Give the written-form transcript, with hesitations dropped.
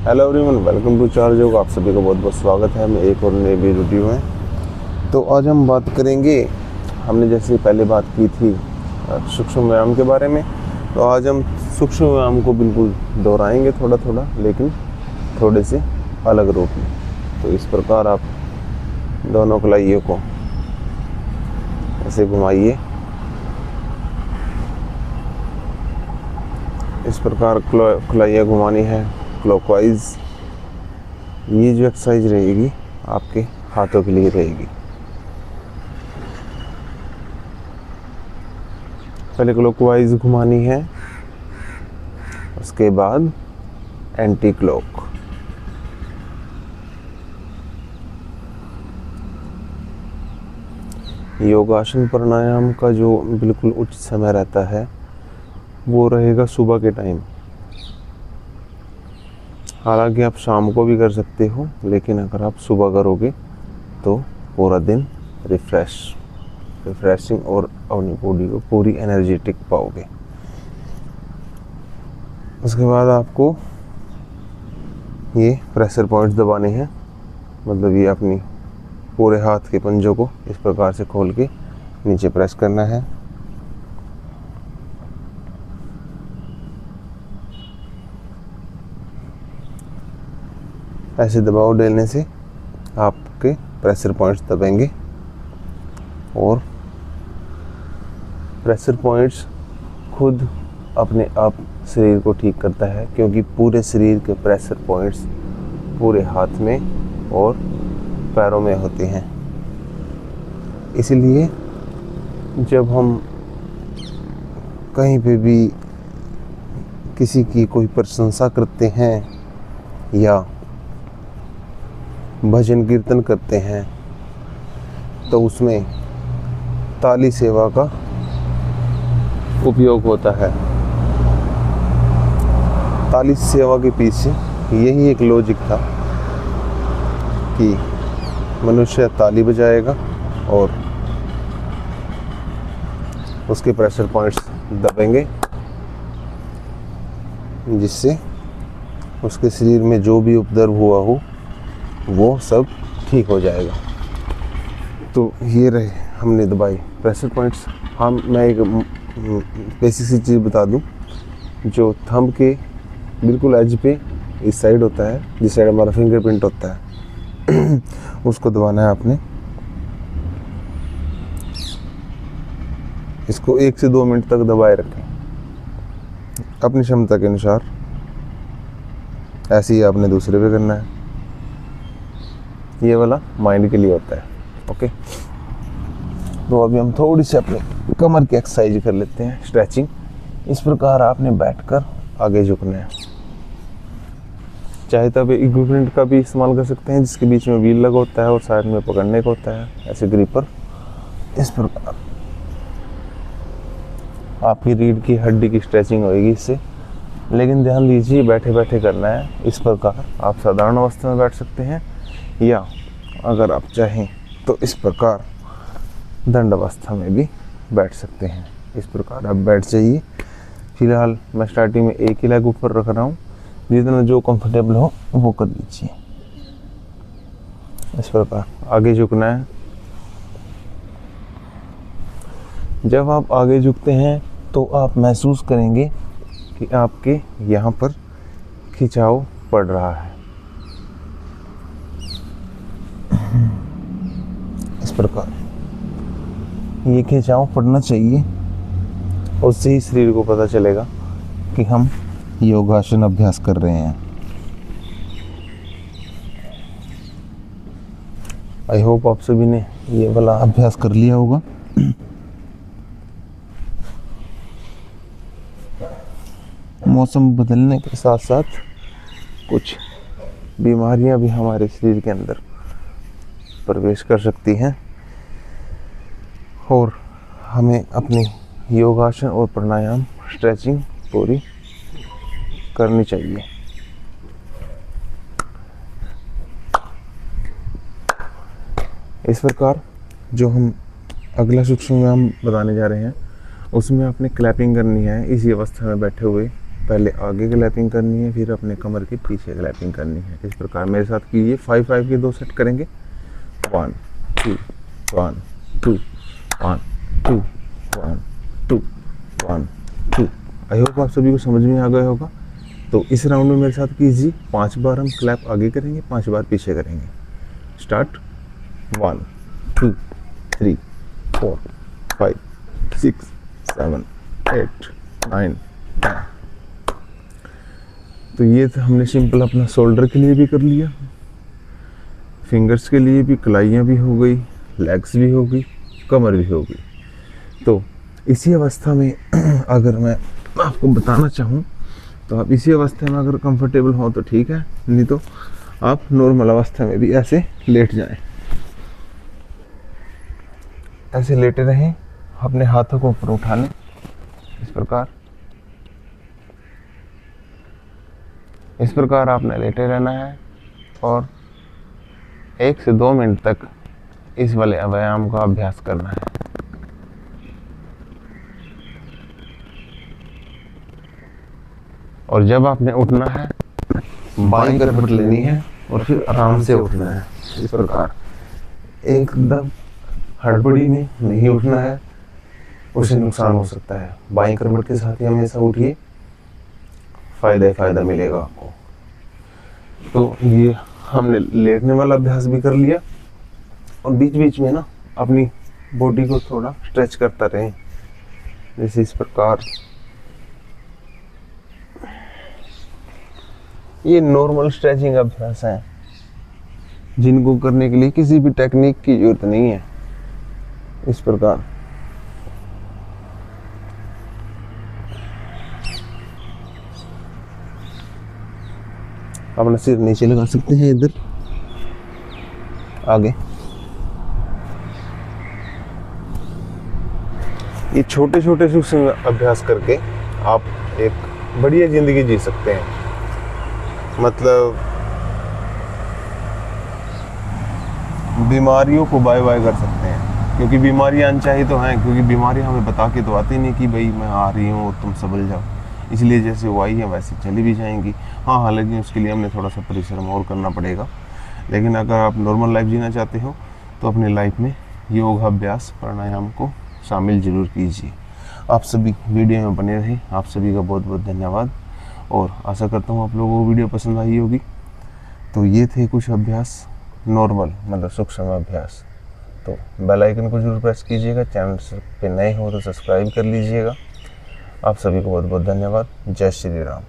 Hello everyone, welcome to charge Yog. आप सभी का बहुत बहुत स्वागत है। मैं एक और नए वीडियो में। तो आज हम बात करेंगे, हमने जैसे पहले बात की थी सूक्ष्म व्यायाम के बारे में, तो आज हम सूक्ष्म व्यायाम को बिल्कुल दोहराएंगे थोड़ा थोड़ा, लेकिन थोड़े से अलग रूप में। तो इस प्रकार आप दोनों कलाइयों को ऐसे घुमाइए। इस प्रकार कलाइयाँ घुमानी है क्लॉकवाइज। ये जो एक्सरसाइज रहेगी आपके हाथों के लिए रहेगी। पहले क्लॉकवाइज घुमानी है, उसके बाद एंटी क्लॉक। योगासन प्राणायाम का जो बिल्कुल उचित समय रहता है वो रहेगा सुबह के टाइम। हालांकि आप शाम को भी कर सकते हो, लेकिन अगर आप सुबह करोगे तो पूरा दिन रिफ्रेशिंग और अपनी बॉडी को पूरी एनर्जेटिक पाओगे। उसके बाद आपको ये प्रेशर पॉइंट्स दबाने हैं, मतलब ये अपनी पूरे हाथ के पंजों को इस प्रकार से खोल के नीचे प्रेस करना है। ऐसे दबाव देने से आपके प्रेशर पॉइंट्स दबेंगे और प्रेशर पॉइंट्स खुद अपने आप शरीर को ठीक करता है, क्योंकि पूरे शरीर के प्रेशर पॉइंट्स पूरे हाथ में और पैरों में होते हैं। इसलिए जब हम कहीं पे भी किसी की कोई प्रशंसा करते हैं या भजन कीर्तन करते हैं तो उसमें ताली सेवा का उपयोग होता है। ताली सेवा के पीछे यही एक लॉजिक था कि मनुष्य ताली बजाएगा और उसके प्रेशर पॉइंट्स दबेंगे, जिससे उसके शरीर में जो भी उपद्रव हुआ हो वो सब ठीक हो जाएगा। तो ये रहे, हमने दबाई प्रेशर पॉइंट्स। मैं एक बेसिक सी चीज़ बता दूं, जो थंब के बिल्कुल एज पे इस साइड होता है, जिस साइड हमारा फिंगरप्रिंट होता है उसको दबाना है आपने। इसको 1 से 2 मिनट तक दबाए रखें अपनी क्षमता के अनुसार। ऐसे ही आपने दूसरे पे करना है। ये वाला माइंड के लिए होता है। ओके, तो अभी हम थोड़ी सी अपनी कमर की एक्सरसाइज कर लेते हैं, स्ट्रेचिंग। इस प्रकार आपने बैठकर आगे झुकना है। चाहे तो आप इक्विपमेंट का भी इस्तेमाल कर सकते हैं, जिसके बीच में व्हील लगा होता है और साइड में पकड़ने का होता है, ऐसे ग्रिपर। इस प्रकार आपकी रीढ़ की हड्डी की स्ट्रेचिंग होगी इससे। लेकिन ध्यान दीजिए, बैठे बैठे करना है। इस प्रकार आप साधारण अवस्था में बैठ सकते हैं, या अगर आप चाहें तो इस प्रकार दंड अवस्था में भी बैठ सकते हैं। इस प्रकार आप बैठ जाइए। फिलहाल मैं स्टार्टिंग में एक ही लेग ऊपर रख रहा हूँ, जितना जो कंफर्टेबल हो वो कर लीजिए। इस प्रकार आगे झुकना है। जब आप आगे झुकते हैं तो आप महसूस करेंगे कि आपके यहाँ पर खिंचाव पड़ रहा है। इस प्रकार ये खिंचाव पड़ना चाहिए, उससे ही शरीर को पता चलेगा कि हम योगासन अभ्यास कर रहे हैं। आई होप आप सभी ने ये वाला अभ्यास कर लिया होगा। मौसम बदलने के साथ साथ कुछ बीमारियां भी हमारे शरीर के अंदर प्रवेश कर सकती हैं, और हमें अपनी योगासन और प्राणायाम स्ट्रेचिंग पूरी करनी चाहिए। इस प्रकार जो हम अगला सूक्ष्म व्यायाम बताने जा रहे हैं उसमें आपने क्लैपिंग करनी है। इसी अवस्था में बैठे हुए पहले आगे ग्लैपिंग करनी है, फिर अपने कमर के पीछे ग्लैपिंग करनी है। इस प्रकार मेरे साथ कीजिए। 5-5 के 2 सेट करेंगे। 1 2 1 2 1 2 1 2 1 2। आई होप आप सभी को समझ में आ गया होगा। तो इस राउंड में मेरे साथ कीजिए। 5 बार हम क्लैप आगे करेंगे, 5 बार पीछे करेंगे। स्टार्ट। 1 2 3 4 5 6 7 8 9 10। तो ये हमने सिंपल अपना शोल्डर के लिए भी कर लिया, फिंगर्स के लिए भी, कलाइयाँ भी हो गई, लेग्स भी हो गई, कमर भी हो गई। तो इसी अवस्था में अगर मैं आपको बताना चाहूँ तो आप इसी अवस्था में अगर कंफर्टेबल हो तो ठीक है, नहीं तो आप नॉर्मल अवस्था में भी ऐसे लेट जाएं। ऐसे लेटे रहें, अपने हाथों को ऊपर उठा लें इस प्रकार। इस प्रकार आपने लेटे रहना है और 1 से 2 मिनट तक इस वाले व्यायाम का अभ्यास करना है। और जब आपने उठना है, बाईं करवट लेनी है और फिर आराम से उठना है इस प्रकार। एकदम हड़बड़ी में नहीं उठना है, उससे नुकसान हो सकता है। बाईं करवट के साथ ही हमेशा उठिए, फायदा मिलेगा आपको। तो ये हमने लेटने वाला अभ्यास भी कर लिया और बीच बीच में ना अपनी बॉडी को थोड़ा स्ट्रेच करता रहें, जैसे इस प्रकार। ये नॉर्मल स्ट्रेचिंग अभ्यास है जिनको करने के लिए किसी भी टेक्निक की जरूरत नहीं है। इस प्रकार अपना सिर नीचे लगा सकते हैं, इधर आगे। ये छोटे छोटे सूक्ष्म अभ्यास करके आप एक बढ़िया जिंदगी जी सकते हैं। मतलब बीमारियों को बाय बाय कर सकते हैं, क्योंकि बीमारियां अनचाही तो हैं, क्योंकि बीमारियां हमें बता के तो आती नहीं कि भाई मैं आ रही हूँ तुम संभल जाओ। इसलिए जैसे वो आई है वैसे चली भी जाएंगी। हाँ, हालांकि उसके लिए हमने थोड़ा सा परिश्रम और करना पड़ेगा, लेकिन अगर आप नॉर्मल लाइफ जीना चाहते हो तो अपनी लाइफ में योग अभ्यास प्राणायाम को शामिल जरूर कीजिए। आप सभी वीडियो में बने रहें। आप सभी का बहुत बहुत धन्यवाद और आशा करता हूँ आप लोगों को वीडियो पसंद आई होगी। तो ये थे कुछ अभ्यास, नॉर्मल मतलब सूक्ष्म अभ्यास। तो बेल आइकन को जरूर प्रेस कीजिएगा। चैनल पे नए हो तो सब्सक्राइब कर लीजिएगा। आप सभी को बहुत बहुत धन्यवाद। जय श्री राम।